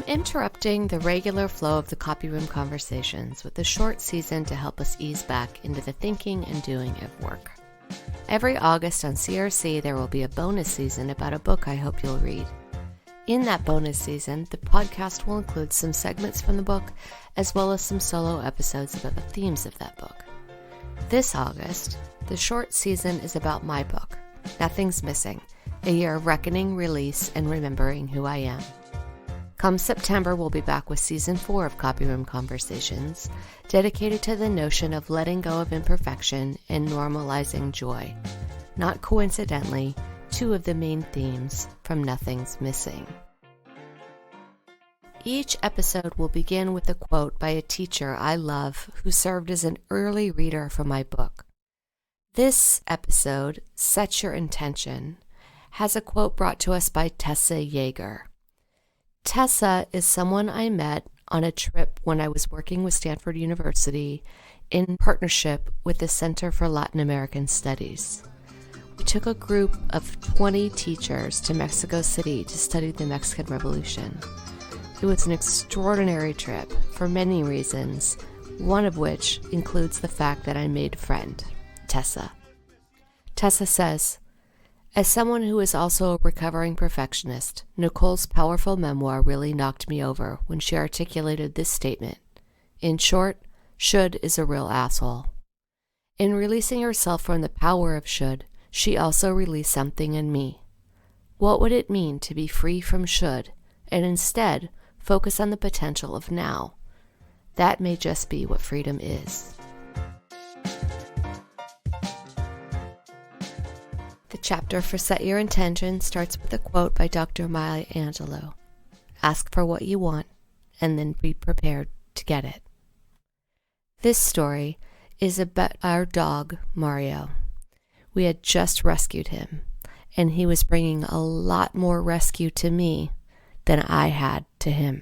interrupting the regular flow of the Copy Room conversations with a short season to help us ease back into the thinking and doing of work. Every August on CRC, there will be a bonus season about a book I hope you'll read. In that bonus season, the podcast will include some segments from the book, as well as some solo episodes about the themes of that book. This August, the short season is about my book, Nothing's Missing, A Year of Reckoning, Release, and Remembering Who I Am. Come September, we'll be back with Season 4 of Copy Room Conversations, dedicated to the notion of letting go of imperfection and normalizing joy. Not coincidentally, two of the main themes from Nothing's Missing. Each episode will begin with a quote by a teacher I love who served as an early reader for my book. This episode, Set Your Intention, has a quote brought to us by Tessa Yeager. Tessa is someone I met on a trip when I was working with Stanford University in partnership with the Center for Latin American Studies. We took a group of 20 teachers to Mexico City to study the Mexican Revolution. It was an extraordinary trip for many reasons, one of which includes the fact that I made a friend, Tessa. Tessa says, "As someone who is also a recovering perfectionist, Nicole's powerful memoir really knocked me over when she articulated this statement. In short, should is a real asshole. In releasing herself from the power of should, she also released something in me. What would it mean to be free from should and instead focus on the potential of now? That may just be what freedom is." The chapter for Set Your Intention starts with a quote by Dr. Maya Angelou. Ask for what you want, and then be prepared to get it. This story is about our dog, Mario. We had just rescued him, and he was bringing a lot more rescue to me than I had to him.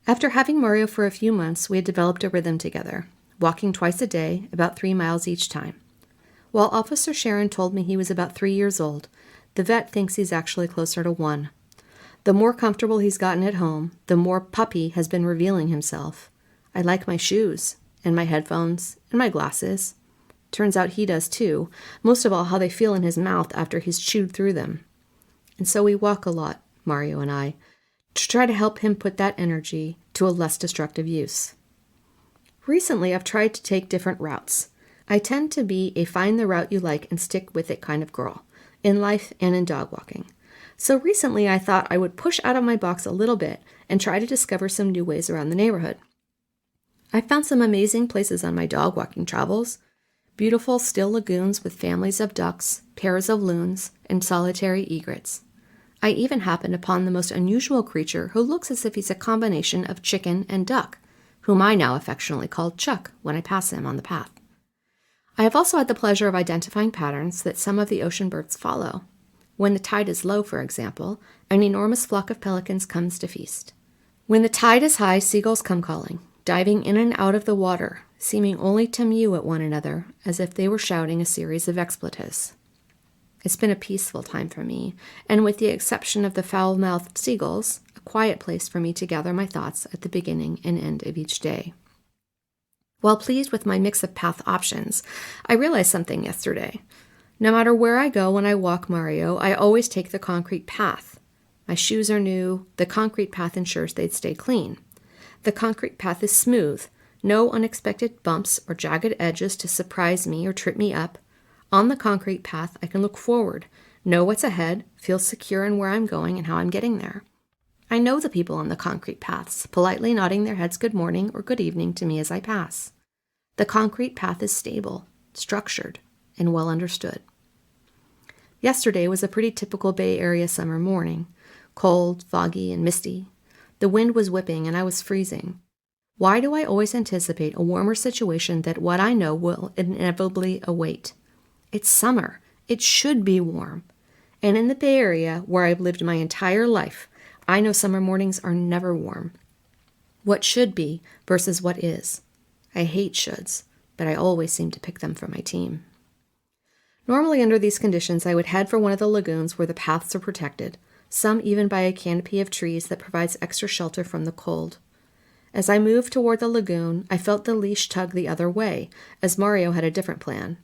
After having Mario for a few months, we had developed a rhythm together, walking twice a day, about 3 miles each time. While Officer Sharon told me he was about 3 years old, the vet thinks he's actually closer to 1. The more comfortable he's gotten at home, the more puppy has been revealing himself. I like my shoes, and my headphones, and my glasses. Turns out he does too, most of all how they feel in his mouth after he's chewed through them. And so we walk a lot, Mario and I, to try to help him put that energy to a less destructive use. Recently, I've tried to take different routes. I tend to be a find the route you like and stick with it kind of girl, in life and in dog walking. So recently, I thought I would push out of my box a little bit and try to discover some new ways around the neighborhood. I found some amazing places on my dog walking travels, beautiful still lagoons with families of ducks, pairs of loons, and solitary egrets. I even happened upon the most unusual creature who looks as if he's a combination of chicken and duck, whom I now affectionately call Chuck when I pass him on the path. I have also had the pleasure of identifying patterns that some of the ocean birds follow. When the tide is low, for example, an enormous flock of pelicans comes to feast. When the tide is high, seagulls come calling, diving in and out of the water, seeming only to mew at one another as if they were shouting a series of expletives. It's been a peaceful time for me, and with the exception of the foul-mouthed seagulls, a quiet place for me to gather my thoughts at the beginning and end of each day. While pleased with my mix of path options, I realized something yesterday. No matter where I go when I walk Mario, I always take the concrete path. My shoes are new. The concrete path ensures they'd stay clean. The concrete path is smooth. No unexpected bumps or jagged edges to surprise me or trip me up. On the concrete path, I can look forward, know what's ahead, feel secure in where I'm going and how I'm getting there. I know the people on the concrete paths, politely nodding their heads good morning or good evening to me as I pass. The concrete path is stable, structured, and well understood. Yesterday was a pretty typical Bay Area summer morning, cold, foggy, and misty. The wind was whipping and I was freezing. Why do I always anticipate a warmer situation than what I know will inevitably await? It's summer. It should be warm. And in the Bay Area, where I've lived my entire life, I know summer mornings are never warm. What should be versus what is. I hate shoulds, but I always seem to pick them for my team. Normally under these conditions, I would head for one of the lagoons where the paths are protected, some even by a canopy of trees that provides extra shelter from the cold. As I moved toward the lagoon, I felt the leash tug the other way, as Mario had a different plan.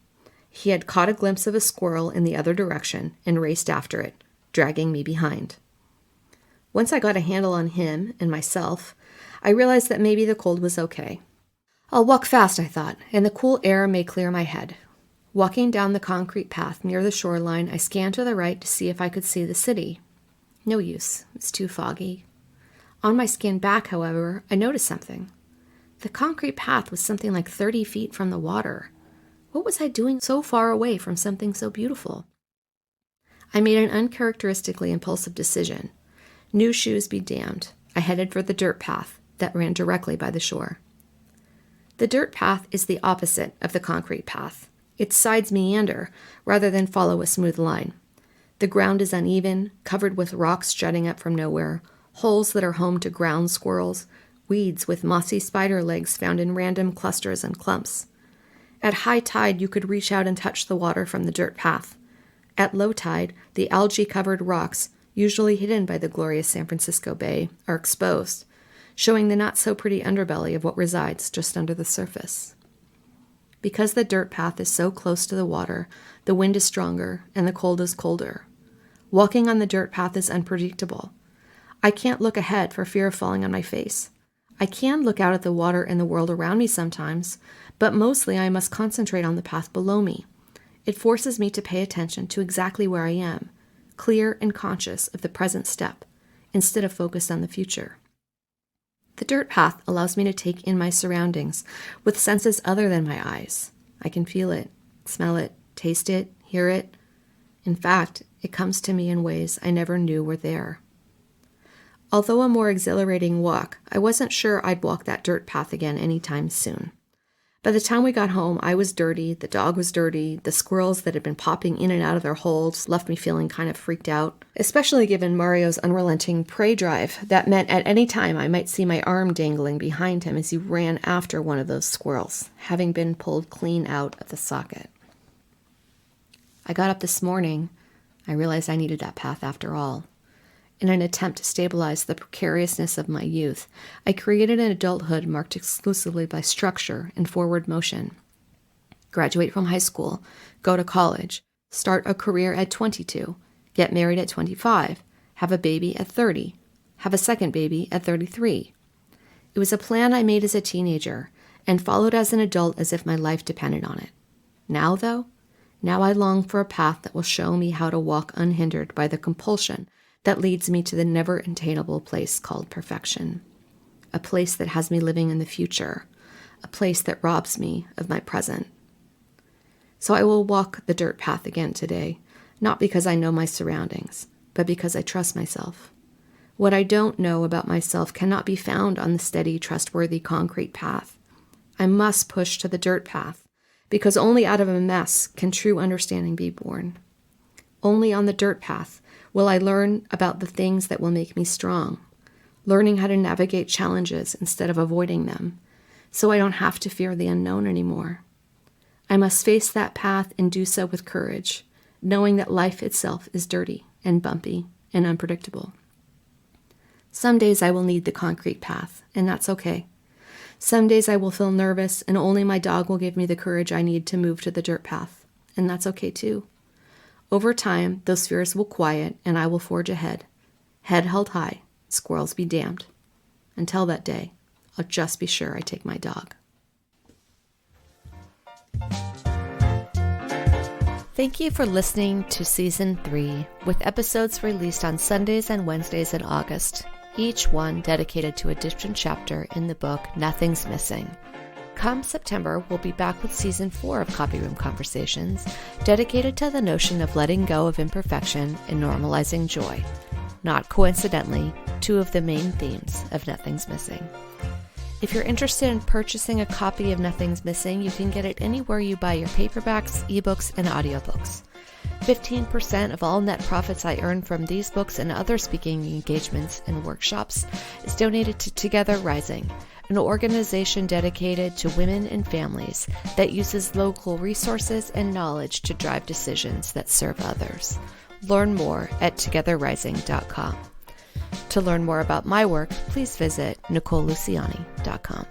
He had caught a glimpse of a squirrel in the other direction and raced after it, dragging me behind. Once I got a handle on him and myself, I realized that maybe the cold was okay. I'll walk fast, I thought, and the cool air may clear my head. Walking down the concrete path near the shoreline, I scanned to the right to see if I could see the city. No use. It's too foggy. On my scan back, however, I noticed something. The concrete path was something like 30 feet from the water. What was I doing so far away from something so beautiful? I made an uncharacteristically impulsive decision. New shoes be damned. I headed for the dirt path that ran directly by the shore. The dirt path is the opposite of the concrete path. Its sides meander rather than follow a smooth line. The ground is uneven, covered with rocks jutting up from nowhere, holes that are home to ground squirrels, weeds with mossy spider legs found in random clusters and clumps. At high tide, you could reach out and touch the water from the dirt path. At low tide, the algae-covered rocks, usually hidden by the glorious San Francisco Bay, are exposed, showing the not-so-pretty underbelly of what resides just under the surface. Because the dirt path is so close to the water, the wind is stronger and the cold is colder. Walking on the dirt path is unpredictable. I can't look ahead for fear of falling on my face. I can look out at the water and the world around me sometimes, but mostly I must concentrate on the path below me. It forces me to pay attention to exactly where I am, clear and conscious of the present step, instead of focused on the future. The dirt path allows me to take in my surroundings with senses other than my eyes. I can feel it, smell it, taste it, hear it. In fact, it comes to me in ways I never knew were there. Although a more exhilarating walk, I wasn't sure I'd walk that dirt path again anytime soon. By the time we got home, I was dirty, the dog was dirty, the squirrels that had been popping in and out of their holes left me feeling kind of freaked out, especially given Mario's unrelenting prey drive that meant at any time I might see my arm dangling behind him as he ran after one of those squirrels, having been pulled clean out of the socket. I got up this morning. I realized I needed that path after all. In an attempt to stabilize the precariousness of my youth, I created an adulthood marked exclusively by structure and forward motion. Graduate from high school, go to college, start a career at 22, get married at 25, have a baby at 30, have a second baby at 33. It was a plan I made as a teenager and followed as an adult as if my life depended on it. Now, though, I long for a path that will show me how to walk unhindered by the compulsion that leads me to the never-attainable place called perfection, a place that has me living in the future, a place that robs me of my present. So I will walk the dirt path again today, not because I know my surroundings, but because I trust myself. What I don't know about myself cannot be found on the steady, trustworthy concrete path. I must push to the dirt path, because only out of a mess can true understanding be born. Only on the dirt path will I learn about the things that will make me strong, learning how to navigate challenges instead of avoiding them, so I don't have to fear the unknown anymore. I must face that path and do so with courage, knowing that life itself is dirty and bumpy and unpredictable. Some days I will need the concrete path, and that's okay. Some days I will feel nervous, and only my dog will give me the courage I need to move to the dirt path, and that's okay too. Over time, those fears will quiet, and I will forge ahead. Head held high, squirrels be damned. Until that day, I'll just be sure I take my dog. Thank you for listening to Season 3, with episodes released on Sundays and Wednesdays in August, each one dedicated to a different chapter in the book Nothing's Missing. Come September, we'll be back with Season 4 of Copy Room Conversations, dedicated to the notion of letting go of imperfection and normalizing joy. Not coincidentally, two of the main themes of Nothing's Missing. If you're interested in purchasing a copy of Nothing's Missing, you can get it anywhere you buy your paperbacks, ebooks, and audiobooks. 15% of all net profits I earn from these books and other speaking engagements and workshops is donated to Together Rising, an organization dedicated to women and families that uses local resources and knowledge to drive decisions that serve others. Learn more at togetherrising.com. To learn more about my work, please visit NicoleLuciani.com.